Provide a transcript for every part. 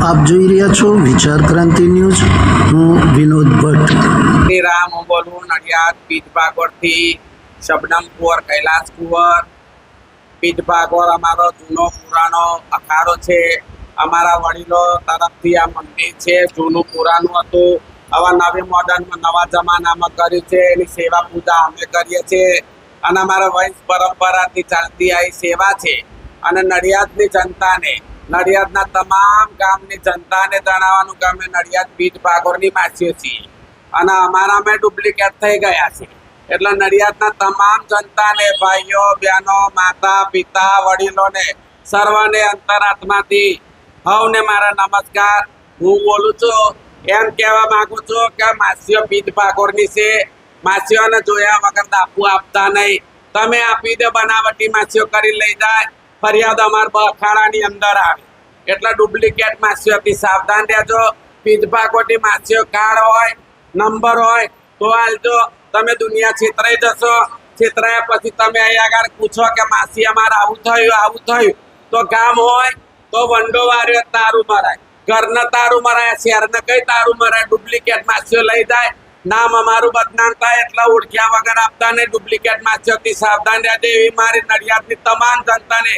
આપ જોઈ રહ્યા છો વિચાર ક્રાંતિ ન્યૂઝ. હું વિનોદ ભટ્ટ. રામ હું બોલું નડિયાદ પીઠ ભાગોળથી શબનમ કુંવર કૈલાસ કુંવર. પીઠ ભાગોળ અમારો જૂનો પુરાણો અખાડો છે. અમારા વડીલો તરફથી આ મંદિર છે, જૂનું પુરાણું હતું. હવે નવી મોડર્નમાં નવા જમાનામાં કર્યું છે. એની સેવા પૂજા અમે કરીએ છીએ અને અમારા વંશ પરંપરાથી ચાલતી આવી સેવા છે. અને નડિયાદની જનતાને, નડિયાદના તમામ ગામની જનતાને જણાવવાનું કે અમે નડિયાદ પીઠ ભાગોળની માસીઓ છીએ અને અમારામાં ડુપ્લિકેટ થઈ ગયા છે. એટલે નડિયાદના તમામ જનતાને, ભાઈઓ બહેનો, માતા પિતા વડીલોને સર્વને અંતરાત્માથી હવને મારા નમસ્કાર. હું બોલું છું એમ કહેવા માંગુ છું કે માસીઓ પીઠ ભાગોળની છે. માસીઓને જોયા વગર દાપુ આપતા નહીં. તમે આપી દે, બનાવટી માસીઓ કરી લઈ જાય. ફરિયાદ અમારા અખાડાની અંદર આવે એટલે ડુપ્લિકેટ માસીઓથી સાવધાન રહેજો. પીઠ ભાગોળની માસીઓ કાર્ડ હોય, નંબર હોય તો હાલજો. તમે દુનિયા છેતરાઈ જશો. છેતરાયા પછી તમે અહીં આગળ પૂછો કે માસી અમારે આવું થયું તો ગામ હોય તો વંડો વાર્યો તારું મરાય, ઘરને તારું મરાય, શહેરને કઈ તારું મરાય. ડુપ્લિકેટ માસીઓ લઈ જાય, નામ અમારું બદનામ થાય એટલે ઓળખ્યા વગર આપતા ને. ડુપ્લિકેટ માસીઓથી સાવધાન રહેજો એવી મારી નડિયાદની તમામ જનતાને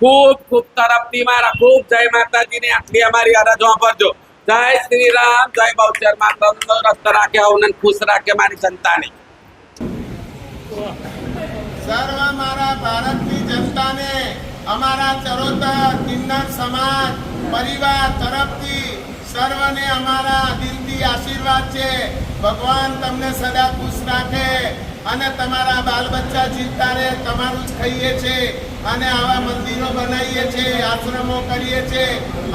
ખૂબ ખૂબ તરફથી મારા ખૂબ જય માતાજીની આટલી અમારી અરજ વાપરજો. જય શ્રી રામ, જય બહુચર માતા. તંદુરસ્ત રાખે, અવનન ખુશ રાખે મારી જનતાને. સર્વ મારા ભારતની જનતાને અમારા ચરોતર કિન્નર સમાજ પરિવાર તરફથી સર્વને અમારા દિલથી આશીર્વાદ છે. ભગવાન તમને સદા ખુશ રાખે અને તમારા બાલ બચ્ચા જીવતા રહે. તમારું જ ખાઈએ છીએ અને આવા મંદિરો બનાવીએ છીએ, આશ્રમો કરીએ છીએ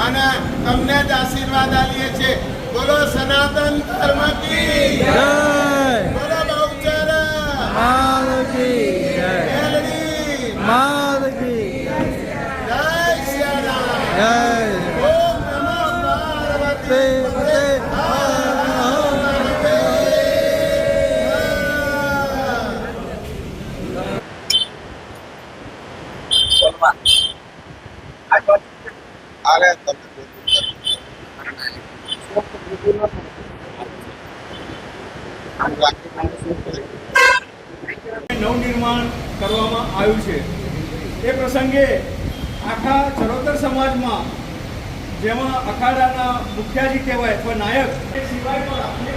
અને તમને જ આશીર્વાદ આપીએ છીએ. બોલો સનાતન ધર્મ કી જય, બોલો બહુચર માત કી જય, મેલડી માત કી જય, શ્રી રામ જય. ઓમ નમઃ પાર્વતી પતે. નવનિર્માણ કરવામાં આવ્યું છે. એ પ્રસંગે આખા ચરોતર સમાજમાં, જેમાં અખાડાના મુખ્યાજી કહેવાય અથવા નાયક, એ સિવાય પણ આપણે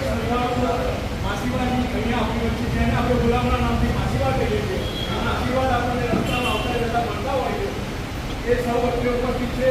માસીબાજી અહીંયા આપણી વચ્ચે છે. એને આપણે ગુલામના નામથી માસીબા કહીએ છીએ. અને આશીર્વાદ આપણને રસ્તામાં આવતા જતા મળતા હોય છે. એ સૌ વચ્ચે ઉપસ્થિત છે.